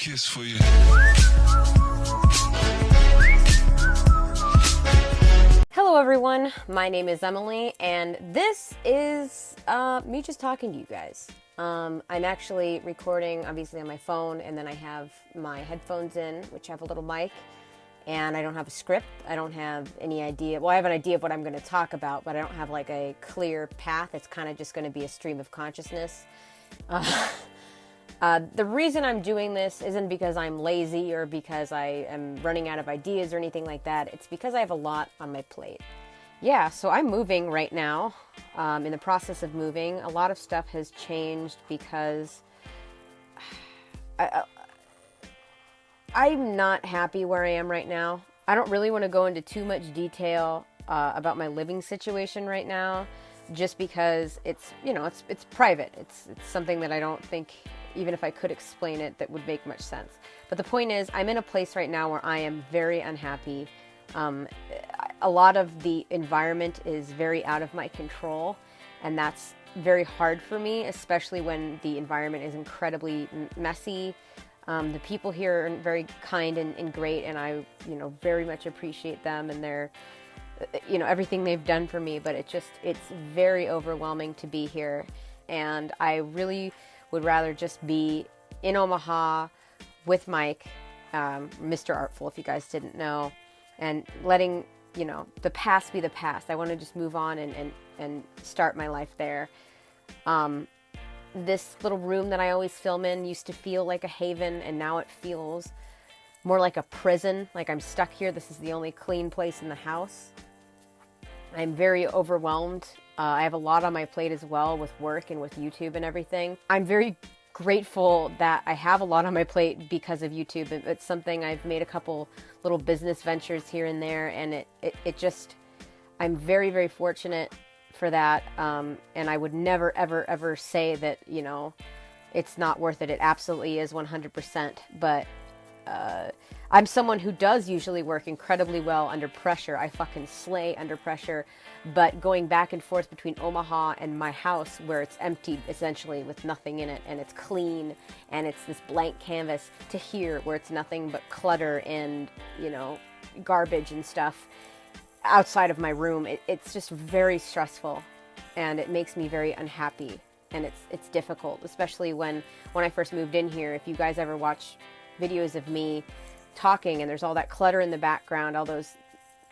kiss for you. Hello everyone, my name is Emily, and this is me just talking to you guys. I'm actually recording, obviously, on my phone, and then I have my headphones in, which have a little mic, and I don't have a script. I don't have any idea. Well, I have an idea of what I'm going to talk about, but I don't have like a clear path. It's kind of just going to be a stream of consciousness. The reason I'm doing this isn't because I'm lazy or because I am running out of ideas or anything like that. It's because I have a lot on my plate. Yeah, so I'm moving right now, in the process of moving. A lot of stuff has changed because I'm not happy where I am right now. I don't really want to go into too much detail about my living situation right now, just because it's, you know, it's private. It's something that I don't think, even if I could explain it, that would make much sense. But the point is, I'm in a place right now where I am very unhappy. A lot of the environment is very out of my control, and that's very hard for me, especially when the environment is incredibly messy. The people here are very kind and great, and I, very much appreciate them and their, everything they've done for me, but it's very overwhelming to be here, and I really would rather just be in Omaha with Mike, Mr. Artful, if you guys didn't know, and letting, the past be the past. I want to just move on and start my life there. This little room that I always film in used to feel like a haven, and now it feels more like a prison, like I'm stuck here. This is the only clean place in the house. I'm very overwhelmed. I have a lot on my plate as well with work and with YouTube and everything. I'm very grateful that I have a lot on my plate because of YouTube. It's something I've made a couple little business ventures here and there, and it just, I'm very, very fortunate for that. And I would never, ever, ever say that, it's not worth it. It absolutely is 100%. But I'm someone who does usually work incredibly well under pressure. I fucking slay under pressure. But going back and forth between Omaha and my house, where it's empty essentially with nothing in it, and it's clean, and it's this blank canvas, to here where it's nothing but clutter and, garbage and stuff outside of my room, it's just very stressful, and it makes me very unhappy, and it's difficult, especially when I first moved in here. If you guys ever watch videos of me talking and there's all that clutter in the background, all those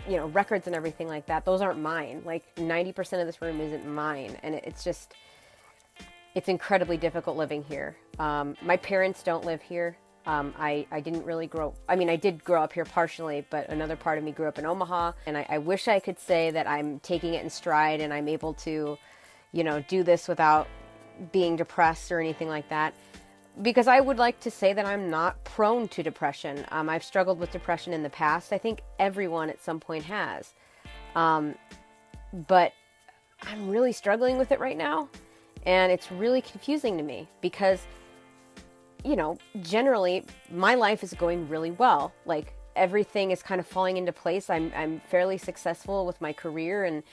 records and everything like that, those aren't mine. Like 90% of this room isn't mine, and it's incredibly difficult living here. My parents don't live here. I didn't really I did grow up here partially, but another part of me grew up in Omaha, and I wish I could say that I'm taking it in stride and I'm able to, do this without being depressed or anything like that. Because I would like to say that I'm not prone to depression. I've struggled with depression in the past. I think everyone at some point has. But I'm really struggling with it right now. And it's really confusing to me because, generally my life is going really well. Like everything is kind of falling into place. I'm fairly successful with my career, and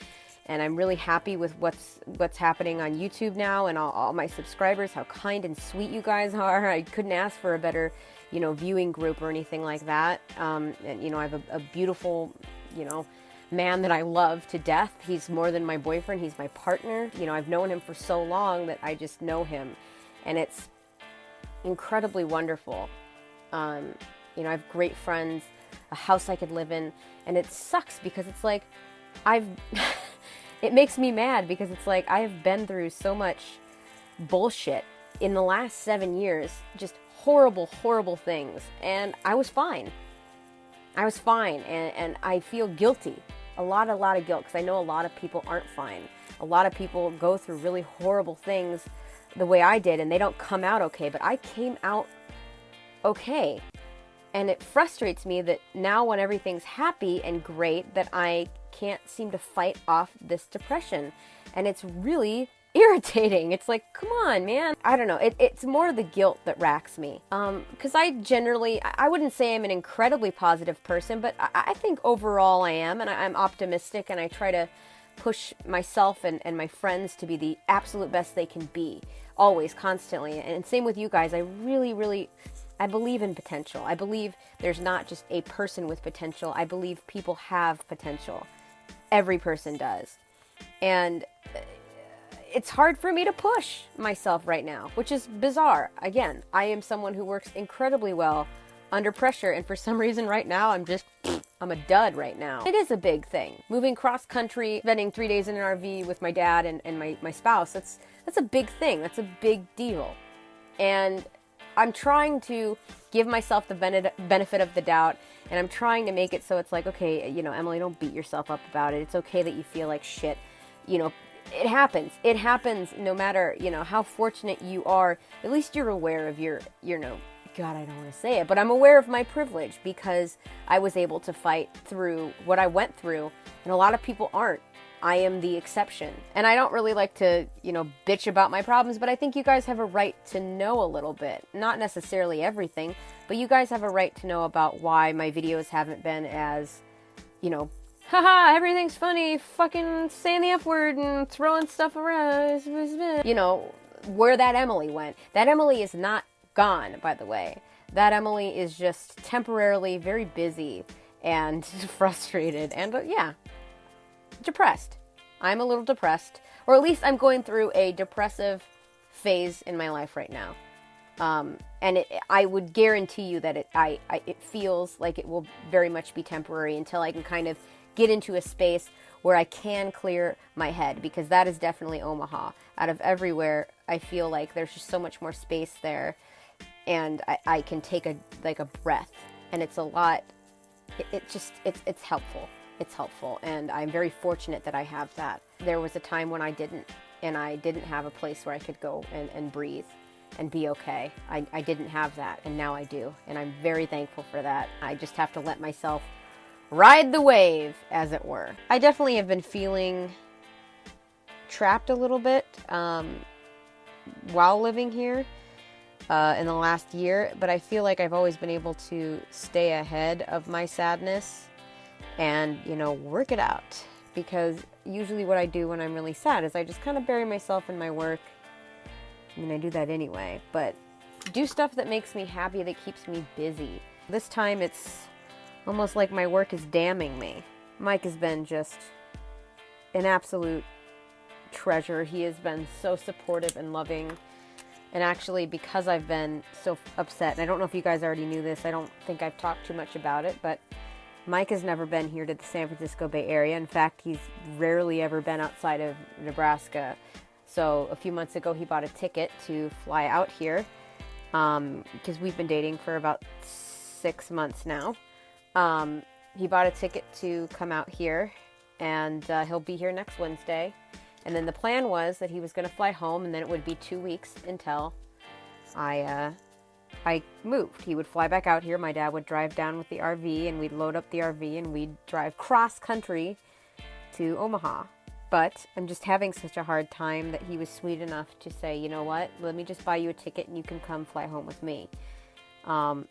I'm really happy with what's happening on YouTube now, and all my subscribers, how kind and sweet you guys are. I couldn't ask for a better, viewing group or anything like that. And, I have a beautiful, man that I love to death. He's more than my boyfriend. He's my partner. I've known him for so long that I just know him, and it's incredibly wonderful. I have great friends, a house I could live in, and it sucks because it's like it makes me mad because it's like I have been through so much bullshit in the last 7 years, just horrible, horrible things, and I was fine. And I feel guilty, a lot of guilt, because I know a lot of people aren't fine. A lot of people go through really horrible things the way I did, and they don't come out okay, but I came out okay. And it frustrates me that now when everything's happy and great, that I can't seem to fight off this depression. And it's really irritating. It's like, come on, man. I don't know. It's more the guilt that racks me. Because I wouldn't say I'm an incredibly positive person, but I think overall I am, and I'm optimistic, and I try to push myself and my friends to be the absolute best they can be. Always, constantly. And same with you guys. I I believe in potential. I believe there's not just a person with potential. I believe people have potential. Every person does. And it's hard for me to push myself right now, which is bizarre. Again, I am someone who works incredibly well under pressure, and for some reason right now, I'm a dud right now. It is a big thing. Moving cross country, spending 3 days in an RV with my dad and my spouse, that's a big thing. That's a big deal. And I'm trying to give myself the benefit of the doubt, and I'm trying to make it so it's like, okay, you know, Emily, don't beat yourself up about it. It's okay that you feel like shit. You know, it happens. It happens no matter, you know, how fortunate you are. At least you're aware of your God, I don't want to say it, but I'm aware of my privilege because I was able to fight through what I went through, and a lot of people aren't. I am the exception. And I don't really like to, you know, bitch about my problems, but I think you guys have a right to know a little bit. Not necessarily everything, but you guys have a right to know about why my videos haven't been as, you know, haha, everything's funny, fucking saying the F word and throwing stuff around. You know, where that Emily went. That Emily is not gone, by the way. That Emily is just temporarily very busy and frustrated and, yeah, depressed. I'm a little depressed, or at least I'm going through a depressive phase in my life right now. And I would guarantee you that it feels like it will very much be temporary until I can kind of get into a space where I can clear my head, because that is definitely Omaha. Out of everywhere, I feel like there's just so much more space there, and I can take a breath, and it's a lot. It's helpful. It's helpful, and I'm very fortunate that I have that. There was a time when I didn't have a place where I could go and breathe and be okay. I didn't have that, and now I do, and I'm very thankful for that. I just have to let myself ride the wave, as it were. I definitely have been feeling trapped a little bit while living here in the last year, but I feel like I've always been able to stay ahead of my sadness and, you know, work it out. Because usually what I do when I'm really sad is I just kind of bury myself in my work. I mean, I do that anyway, but do stuff that makes me happy, that keeps me busy. This time it's almost like my work is damning me. Mike has been just an absolute treasure. He has been so supportive and loving. And actually, because I've been so upset, and I don't know if you guys already knew this, I don't think I've talked too much about it, but Mike has never been here to the San Francisco Bay Area. In fact, he's rarely ever been outside of Nebraska. So a few months ago, he bought a ticket to fly out here because we've been dating for about 6 months now. He bought a ticket to come out here, and he'll be here next Wednesday. And then the plan was that he was going to fly home, and then it would be 2 weeks until I moved. He would fly back out here. My dad would drive down with the RV, and we'd load up the RV, and we'd drive cross country to Omaha. But I'm just having such a hard time that he was sweet enough to say, you know what, let me just buy you a ticket and you can come fly home with me. The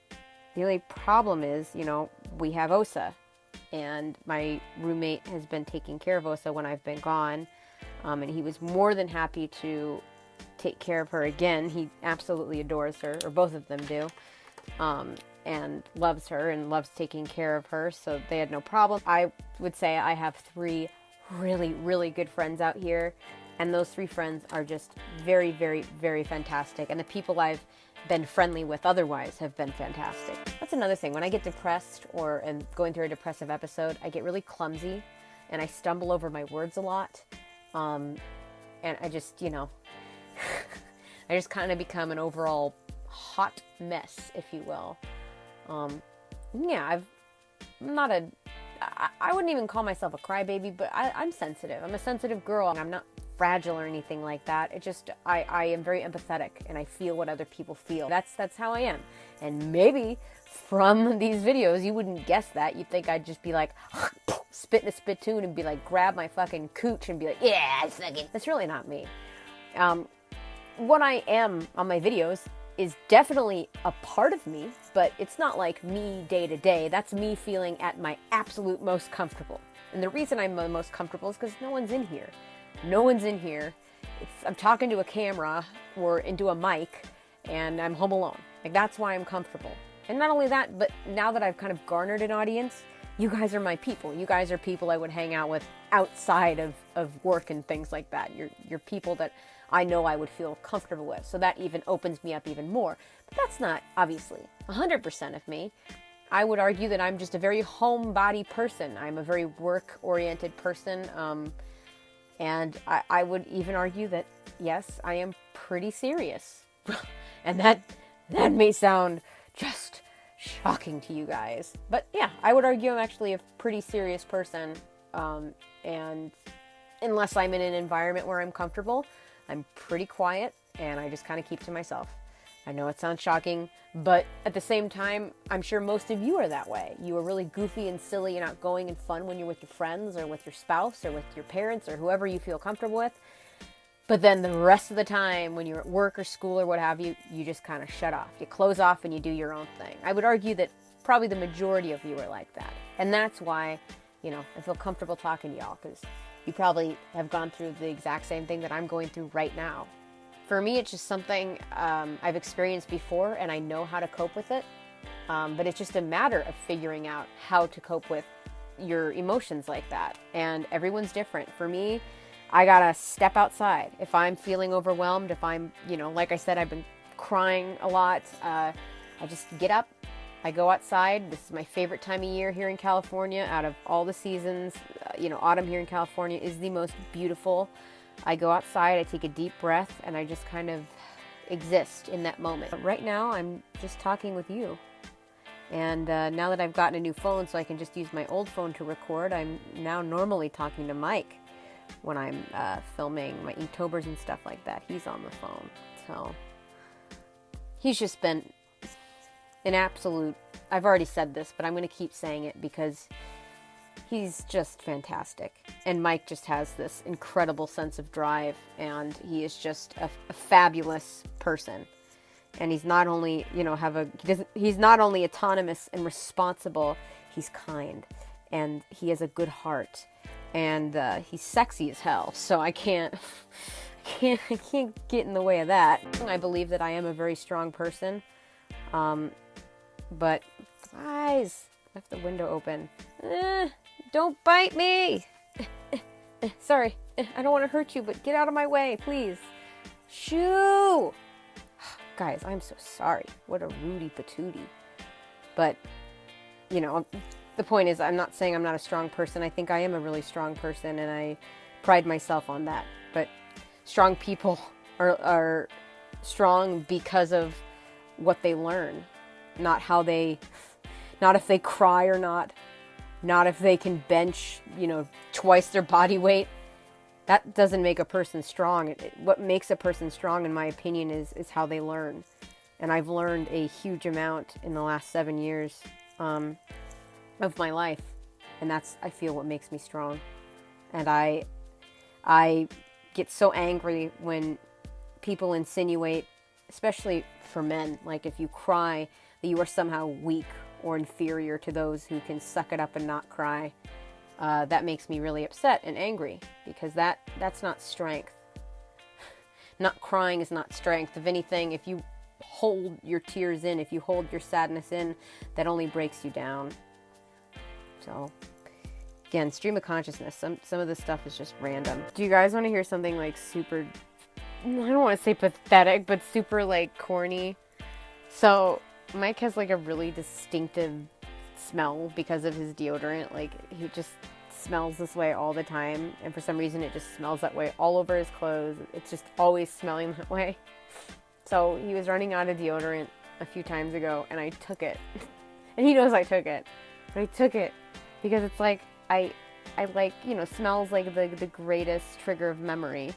only problem is, you know, we have Osa, and my roommate has been taking care of Osa when I've been gone, and he was more than happy to take care of her again. He absolutely adores her, or both of them do, and loves her and loves taking care of her, so they had no problem. I would say I have 3 really, really good friends out here, and those 3 friends are just very, very, very fantastic, and the people I've been friendly with otherwise have been fantastic. That's another thing. When I get depressed or am going through a depressive episode, I get really clumsy and I stumble over my words a lot, and I just, you know, I just kind of become an overall hot mess, if you will. Yeah, I wouldn't even call myself a crybaby, but I'm sensitive. I'm a sensitive girl, and I'm not fragile or anything like that. It just, I am very empathetic, and I feel what other people feel. That's how I am. And maybe from these videos, you wouldn't guess that. You'd think I'd just be like, spit in a spittoon and be like, grab my fucking cooch and be like, yeah, suck it. That's really not me. What I am on my videos is definitely a part of me, but it's not like me day to day. That's me feeling at my absolute most comfortable. And the reason I'm the most comfortable is because no one's in here. No one's in here. I'm talking to a camera or into a mic, and I'm home alone. Like, that's why I'm comfortable. And not only that, but now that I've kind of garnered an audience, you guys are my people. You guys are people I would hang out with outside of work and things like that. You're people that I know I would feel comfortable with. So that even opens me up even more. But that's not, obviously, 100% of me. I would argue that I'm just a very homebody person. I'm a very work-oriented person. And I would even argue that, yes, I am pretty serious. And that may sound just shocking to you guys. But yeah, I would argue I'm actually a pretty serious person. And unless I'm in an environment where I'm comfortable, I'm pretty quiet and I just kind of keep to myself. I know it sounds shocking, but at the same time, I'm sure most of you are that way. You are really goofy and silly and outgoing and fun when you're with your friends or with your spouse or with your parents or whoever you feel comfortable with. But then the rest of the time, when you're at work or school or what have you, you just kind of shut off. You close off and you do your own thing. I would argue that probably the majority of you are like that. And that's why, I feel comfortable talking to y'all, because you probably have gone through the exact same thing that I'm going through right now. For me, it's just something I've experienced before, and I know how to cope with it. But it's just a matter of figuring out how to cope with your emotions like that. And everyone's different. For me, I gotta step outside. If I'm feeling overwhelmed, if I'm, like I said, I've been crying a lot, I just get up, I go outside. This is my favorite time of year here in California. Out of all the seasons, autumn here in California is the most beautiful. I go outside, I take a deep breath, and I just kind of exist in that moment. Right now, I'm just talking with you. And now that I've gotten a new phone so I can just use my old phone to record, I'm now normally talking to Mike when I'm filming my Inketobers and stuff like that. He's on the phone. So he's just been an absolute, I've already said this, but I'm going to keep saying it because he's just fantastic. And Mike just has this incredible sense of drive, and he is just a fabulous person. And he's not only, he's not only autonomous and responsible, he's kind, and he has a good heart, and he's sexy as hell. So I can't get in the way of that. I believe that I am a very strong person. But guys, I have the window open. Don't bite me. Sorry, I don't want to hurt you, but get out of my way, please. Shoo! Guys, I'm so sorry. What a Rudy patootie. But, the point is, I'm not saying I'm not a strong person. I think I am a really strong person, and I pride myself on that. But strong people are strong because of what they learn, not if they cry or not if they can bench, twice their body weight. That doesn't make a person strong. What makes a person strong, in my opinion, is how they learn. And I've learned a huge amount in the last 7 years of my life. And that's, I feel, what makes me strong. And I get so angry when people insinuate, especially for men, like if you cry, that you are somehow weak or inferior to those who can suck it up and not cry. That makes me really upset and angry, because that's not strength. Not crying is not strength. If anything, if you hold your tears in, if you hold your sadness in, that only breaks you down. So, again, stream of consciousness. Some of this stuff is just random. Do you guys want to hear something like super, I don't want to say pathetic, but super like corny? So, Mike has like a really distinctive smell because of his deodorant. Like, he just smells this way all the time, and for some reason it just smells that way all over his clothes. It's just always smelling that way. So he was running out of deodorant a few times ago, and I took it. And he knows I took it, but I took it because it's like I like, smells like the greatest trigger of memory.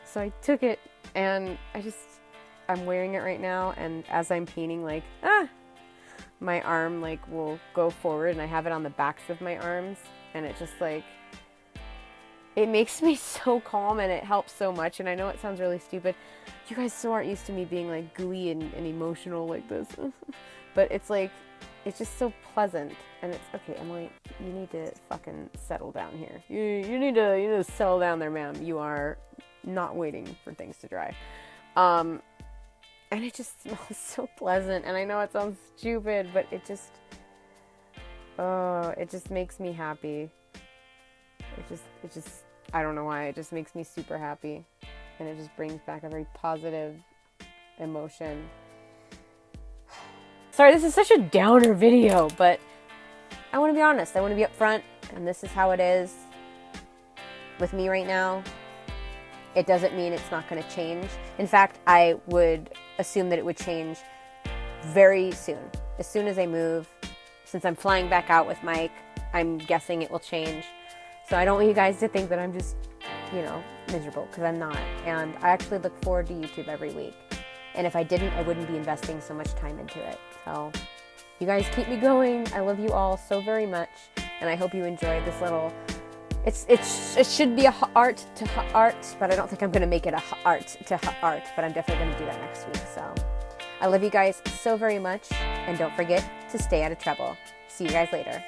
So I took it, and I'm wearing it right now, and as I'm painting, like, my arm like will go forward, and I have it on the backs of my arms, and it just like, it makes me so calm, and it helps so much. And I know it sounds really stupid. You guys so aren't used to me being like gooey and emotional like this. But it's like, it's just so pleasant. And it's, okay, Emily, you need to fucking settle down here. You need to settle down there, ma'am. You are not waiting for things to dry. And And it just smells so pleasant. And I know it sounds stupid, but it just makes me happy. It just, I don't know why. It just makes me super happy. And it just brings back a very positive emotion. Sorry, this is such a downer video, but I want to be honest. I want to be upfront, and this is how it is with me right now. It doesn't mean it's not going to change. In fact, I would assume that it would change very soon. As soon as I move, since I'm flying back out with Mike, I'm guessing it will change. So I don't want you guys to think that I'm just, miserable, because I'm not. And I actually look forward to YouTube every week. And if I didn't, I wouldn't be investing so much time into it. So you guys keep me going. I love you all so very much. And I hope you enjoyed this little... It should be a art to art, but I don't think I'm going to make it a art to art. But I'm definitely going to do that next week. So I love you guys so very much. And don't forget to stay out of trouble. See you guys later.